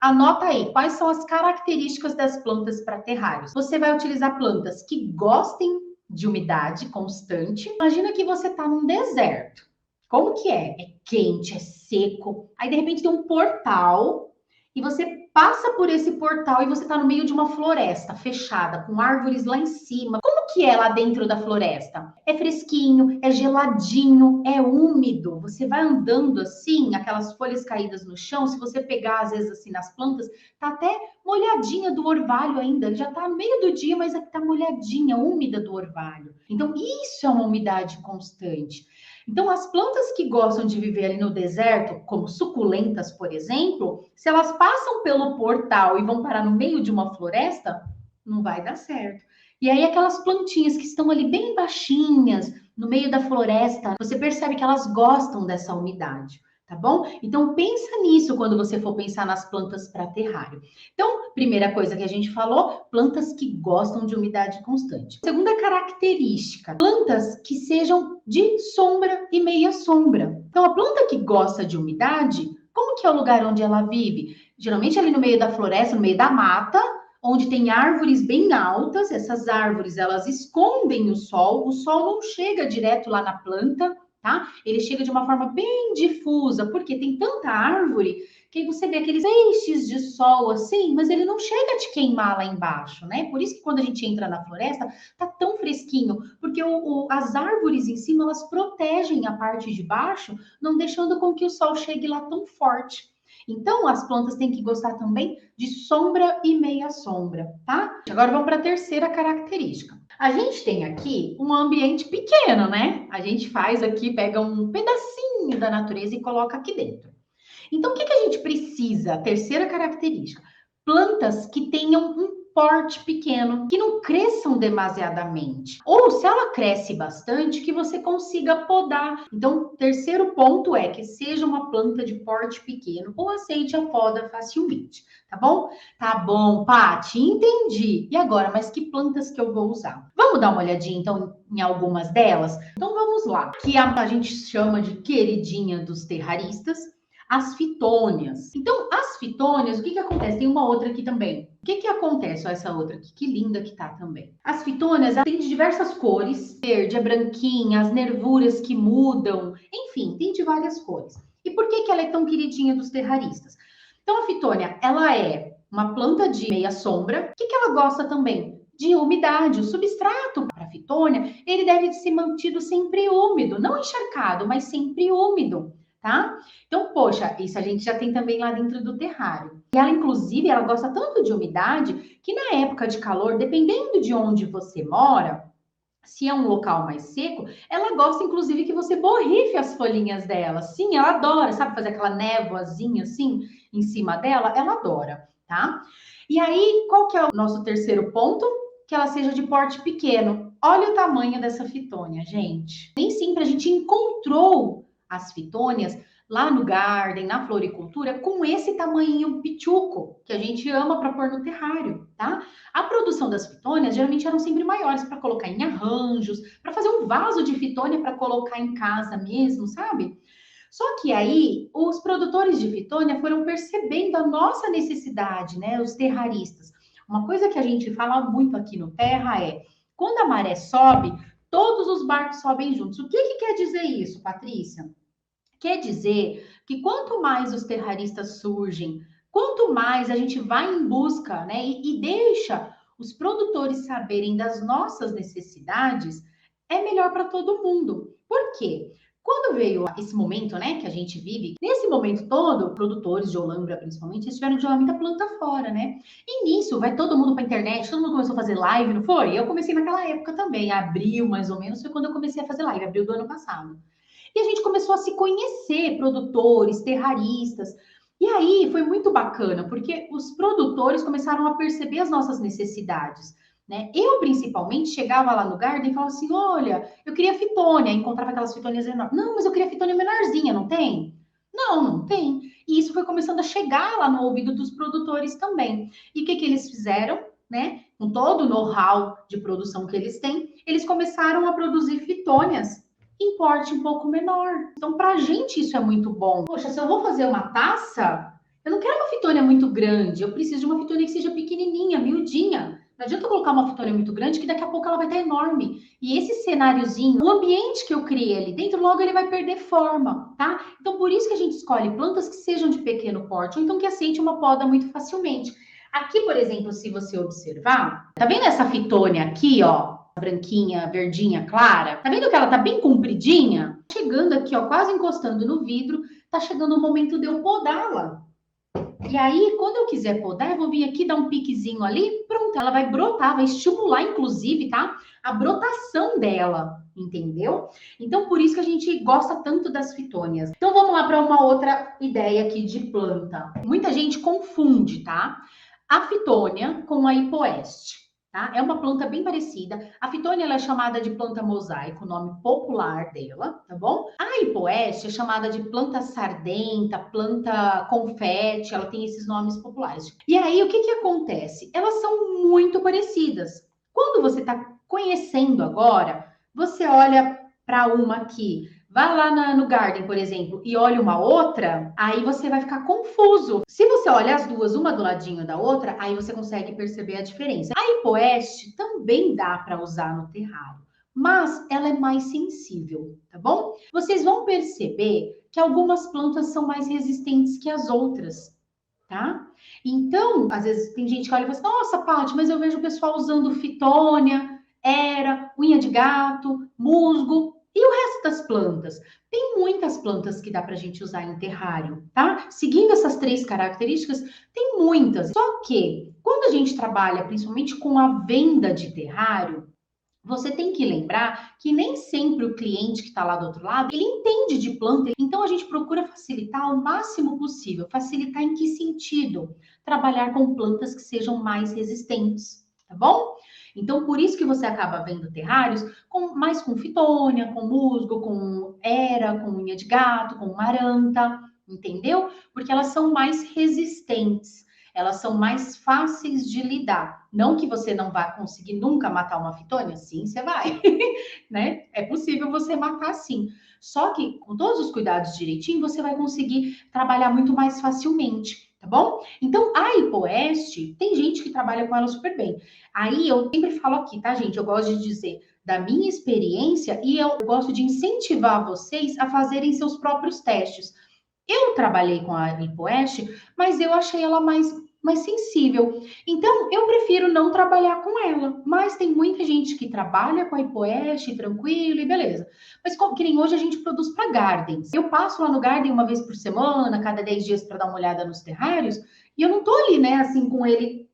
Anota aí, quais são as características das plantas para terrários? Você vai utilizar plantas que gostem de umidade constante. Imagina que você está num deserto. Como que é? É quente, é seco. Aí, de repente, tem um portal e você passa por esse portal e você está no meio de uma floresta fechada, com árvores lá em cima. Como que é lá dentro da floresta? É fresquinho, é geladinho, é úmido. Você vai andando assim, aquelas folhas caídas no chão, se você pegar às vezes assim nas plantas, tá até molhadinha do orvalho ainda. Ele já tá no meio do dia, mas aqui tá molhadinha, úmida do orvalho. Então, isso é uma umidade constante. Então, as plantas que gostam de viver ali no deserto, como suculentas, por exemplo, se elas passam pelo portal e vão parar no meio de uma floresta, não vai dar certo. E aí, aquelas plantinhas que estão ali bem baixinhas, no meio da floresta, você percebe que elas gostam dessa umidade, tá bom? Então, pensa nisso quando você for pensar nas plantas para terrário. Então, primeira coisa que a gente falou, plantas que gostam de umidade constante. Segunda característica, plantas que sejam de sombra e meia sombra. Então, a planta que gosta de umidade, como que é o lugar onde ela vive? Geralmente ali no meio da floresta, no meio da mata, onde tem árvores bem altas, essas árvores elas escondem o sol não chega direto lá na planta, tá? Ele chega de uma forma bem difusa, porque tem tanta árvore que você vê aqueles feixes de sol assim, mas ele não chega a te queimar lá embaixo, né? Por isso que quando a gente entra na floresta, tá tão fresquinho, porque as árvores em cima, elas protegem a parte de baixo, não deixando com que o sol chegue lá tão forte. Então, as plantas têm que gostar também de sombra e meia sombra, tá? Agora vamos para a terceira característica. A gente tem aqui um ambiente pequeno, né? A gente faz aqui, pega um pedacinho da natureza e coloca aqui dentro. Então, o que a gente precisa? Terceira característica: plantas que tenham um porte pequeno, que não cresçam demasiadamente. Ou se ela cresce bastante, que você consiga podar. Então, terceiro ponto é que seja uma planta de porte pequeno ou aceite a poda facilmente, tá bom? Tá bom, Paty, entendi. E agora, mas que plantas que eu vou usar? Vamos dar uma olhadinha, então, em algumas delas? Então, vamos lá. Que a gente chama de queridinha dos terraristas, as fitônias. Então, as fitônias, o que acontece? Tem uma outra aqui também. O que acontece? Olha essa outra aqui, que linda que tá também. As fitônias, têm de diversas cores. Verde, é branquinha, as nervuras que mudam. Enfim, tem de várias cores. E por que ela é tão queridinha dos terraristas? Então, a fitônia, ela é uma planta de meia sombra. O que ela gosta também? De umidade. O substrato para a fitônia, ele deve ser mantido sempre úmido. Não encharcado, mas sempre úmido, tá? Então, poxa, isso a gente já tem também lá dentro do terrário. E ela, inclusive, ela gosta tanto de umidade que na época de calor, dependendo de onde você mora, se é um local mais seco, ela gosta, inclusive, que você borrife as folhinhas dela. Sim, ela adora, sabe, fazer aquela névoazinha assim em cima dela? Ela adora, tá? E aí, qual que é o nosso terceiro ponto? Que ela seja de porte pequeno. Olha o tamanho dessa fitônia, gente. Nem sempre a gente encontrou as fitônias lá no garden, na floricultura, com esse tamanhinho pichuco, que a gente ama para pôr no terrário, tá? A produção das fitônias geralmente eram sempre maiores para colocar em arranjos, para fazer um vaso de fitônia para colocar em casa mesmo, sabe? Só que aí os produtores de fitônia foram percebendo a nossa necessidade, né? Os terraristas. Uma coisa que a gente fala muito aqui no Terra é: quando a maré sobe, todos os barcos sobem juntos. O que quer dizer isso, Patrícia? Quer dizer que quanto mais os terraristas surgem, quanto mais a gente vai em busca, né, e deixa os produtores saberem das nossas necessidades, é melhor para todo mundo. Por quê? Quando veio esse momento, né, que a gente vive, nesse momento todo, produtores de Olambra, principalmente, eles tiveram que jogar muita planta fora, né? E nisso, vai todo mundo para a internet, todo mundo começou a fazer live, não foi? Eu comecei naquela época também, abril, mais ou menos, foi quando eu comecei a fazer live, abril do ano passado. E a gente começou a se conhecer, produtores, terraristas. E aí foi muito bacana, porque os produtores começaram a perceber as nossas necessidades. Né? Eu, principalmente, chegava lá no Garden e falava assim: olha, eu queria fitônia, encontrava aquelas fitônias enormes. Não, mas eu queria fitônia menorzinha, não tem? Não, não tem. E isso foi começando a chegar lá no ouvido dos produtores também. E o que eles fizeram? Né? Com todo o know-how de produção que eles têm, eles começaram a produzir fitônias em porte um pouco menor. Então, para a gente isso é muito bom. Poxa, se eu vou fazer uma taça, Eu não quero uma fitônia muito grande, eu preciso de uma fitônia que seja pequenininha, miudinha. Não adianta eu colocar uma fitônia muito grande, que daqui a pouco ela vai estar enorme. E esse cenáriozinho, o ambiente que eu criei ali dentro, logo ele vai perder forma, tá? Então, por isso que a gente escolhe plantas que sejam de pequeno porte, ou então que aceite uma poda muito facilmente. Aqui, por exemplo, se você observar, tá vendo essa fitônia aqui, ó? Branquinha, verdinha, clara. Tá vendo que ela tá bem compridinha? Chegando aqui, ó, quase encostando no vidro, tá chegando o momento de eu podá-la. E aí, quando eu quiser podar, eu vou vir aqui, dar um piquezinho ali, pronto, ela vai brotar, vai estimular, inclusive, tá? A brotação dela, entendeu? Então, por isso que a gente gosta tanto das fitônias. Então, vamos lá para uma outra ideia aqui de planta. Muita gente confunde, tá? A fitônia com a hipoeste. Tá? É uma planta bem parecida. A fitônia ela é chamada de planta mosaico, o nome popular dela, tá bom? A hipoeste é chamada de planta sardenta, planta confete, ela tem esses nomes populares. E aí, o que que acontece? Elas são muito parecidas. Quando você está conhecendo agora, você olha para uma aqui, vai lá no Garden, por exemplo, e olha uma outra, aí você vai ficar confuso. Se você olha as duas, uma do ladinho da outra, aí você consegue perceber a diferença. A hipoeste também dá para usar no terrário, mas ela é mais sensível, tá bom? Vocês vão perceber que algumas plantas são mais resistentes que as outras, tá? Então, às vezes tem gente que olha e fala assim, nossa, Paty, mas eu vejo o pessoal usando fitônia, era, unha de gato, musgo, e o resto das plantas? Tem muitas plantas que dá para a gente usar em terrário, tá? Seguindo essas três características, tem muitas. Só que, quando a gente trabalha principalmente com a venda de terrário, você tem que lembrar que nem sempre o cliente que está lá do outro lado, ele entende de planta, então a gente procura facilitar ao máximo possível. Facilitar em que sentido? Trabalhar com plantas que sejam mais resistentes, tá bom? Então, por isso que você acaba vendo terrários mais com fitônia, com musgo, com era, com unha de gato, com maranta, entendeu? Porque elas são mais resistentes. Elas são mais fáceis de lidar. Não que você não vá conseguir nunca matar uma fitônia, sim, você vai, né? É possível você matar sim. Só que com todos os cuidados direitinho, você vai conseguir trabalhar muito mais facilmente, tá bom? Então, a hipoeste, tem gente que trabalha com ela super bem. Aí eu sempre falo aqui, tá, gente? Eu gosto de dizer da minha experiência e eu gosto de incentivar vocês a fazerem seus próprios testes. Eu trabalhei com a hipoeste, mas eu achei ela mais sensível. Então, eu prefiro não trabalhar com ela. Mas tem muita gente que trabalha com a hipoeste, tranquilo e beleza. Mas que nem hoje a gente produz para gardens. Eu passo lá no garden uma vez por semana, cada 10 dias para dar uma olhada nos terrários, e eu não tô ali, né, assim, com ele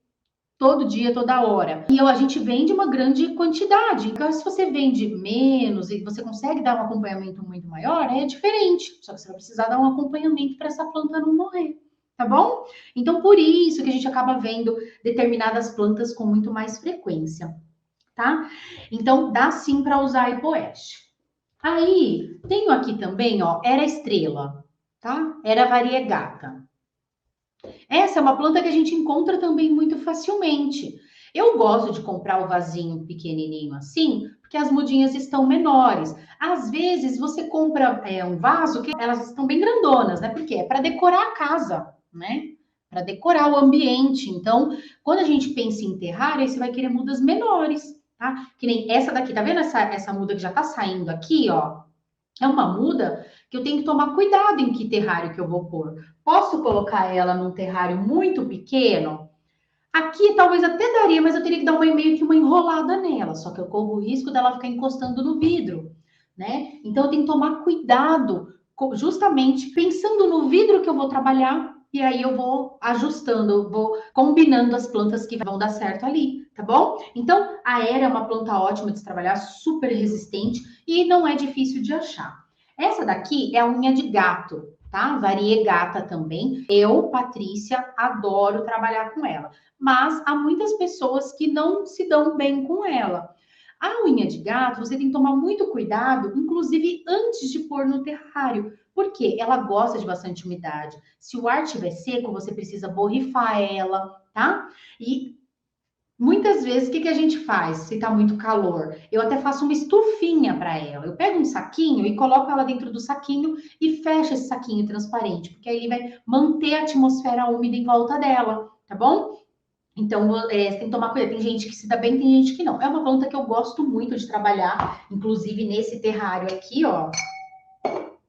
todo dia, toda hora. E a gente vende uma grande quantidade. Então, se você vende menos e você consegue dar um acompanhamento muito maior, é diferente. Só que você vai precisar dar um acompanhamento para essa planta não morrer. Tá bom? Então, por isso que a gente acaba vendo determinadas plantas com muito mais frequência, tá? Então, dá sim para usar a hipoeste. Aí, tenho aqui também, ó, era estrela, tá? Era variegata. Essa é uma planta que a gente encontra também muito facilmente. Eu gosto de comprar o vasinho pequenininho assim, porque as mudinhas estão menores. Às vezes você compra um vaso que elas estão bem grandonas, né? Porque é para decorar a casa, né? Para decorar o ambiente. Então, quando a gente pensa em terrário, aí você vai querer mudas menores, tá? Que nem essa daqui, tá vendo essa muda que já tá saindo aqui, ó? É uma muda que eu tenho que tomar cuidado em que terrário que eu vou pôr. Posso colocar ela num terrário muito pequeno? Aqui talvez até daria, mas eu teria que dar meio que uma enrolada nela. Só que eu corro o risco dela ficar encostando no vidro, né? Então eu tenho que tomar cuidado, justamente pensando no vidro que eu vou trabalhar. E aí eu vou ajustando, vou combinando as plantas que vão dar certo ali, tá bom? Então a era é uma planta ótima de se trabalhar, super resistente e não é difícil de achar. Essa daqui é a unha de gato, tá? Variegata também. Eu, Patrícia, adoro trabalhar com ela, mas há muitas pessoas que não se dão bem com ela. A unha de gato, você tem que tomar muito cuidado, inclusive antes de pôr no terrário, porque ela gosta de bastante umidade. Se o ar estiver seco, você precisa borrifar ela, tá? E Muitas vezes, o que que a gente faz se tá muito calor? Eu até faço uma estufinha para ela. Eu pego um saquinho e coloco ela dentro do saquinho e fecho esse saquinho transparente, porque aí ele vai manter a atmosfera úmida em volta dela, tá bom? Então, você tem que tomar cuidado. Tem gente que se dá bem, tem gente que não. É uma planta que eu gosto muito de trabalhar, inclusive nesse terrário aqui, ó,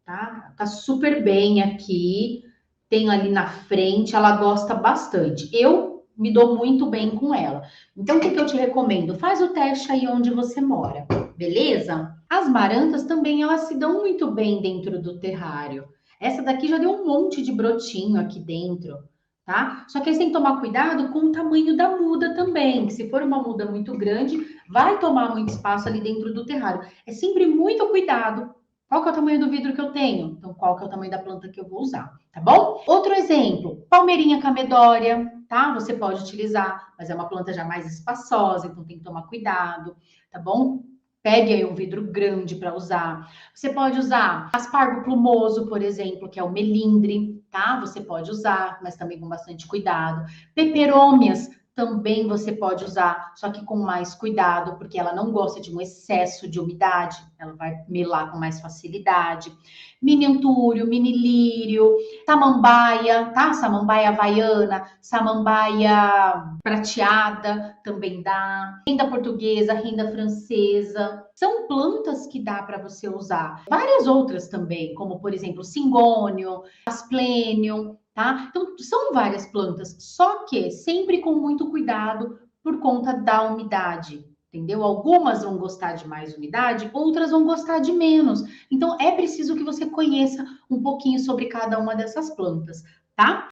tá? Tá super bem aqui. Tenho ali na frente, ela gosta bastante. Eu me dou muito bem com ela. Então, o que que eu te recomendo? Faz o teste aí onde você mora, beleza? As marantas também, elas se dão muito bem dentro do terrário. Essa daqui já deu um monte de brotinho aqui dentro, tá? Só que aí você tem que tomar cuidado com o tamanho da muda também. Se for uma muda muito grande, vai tomar muito espaço ali dentro do terrário. É sempre muito cuidado. Qual que é o tamanho do vidro que eu tenho? Então, qual que é o tamanho da planta que eu vou usar, tá bom? Outro exemplo, palmeirinha camedória, tá? Você pode utilizar, mas é uma planta já mais espaçosa, então tem que tomar cuidado, tá bom? Pegue aí um vidro grande para usar. Você pode usar aspargo plumoso, por exemplo, que é o melindre, tá? Você pode usar, mas também com bastante cuidado. Peperômias também você pode usar, só que com mais cuidado, porque ela não gosta de um excesso de umidade, ela vai melar com mais facilidade. Mini antúrio, mini lírio, samambaia, tá? Samambaia havaiana, samambaia prateada também dá. Renda portuguesa, renda francesa. São plantas que dá para você usar. Várias outras também, como por exemplo, cingônio, asplênio, tá? Então, são várias plantas, só que sempre com muito cuidado por conta da umidade. Entendeu? Algumas vão gostar de mais umidade, outras vão gostar de menos. Então, é preciso que você conheça um pouquinho sobre cada uma dessas plantas, tá?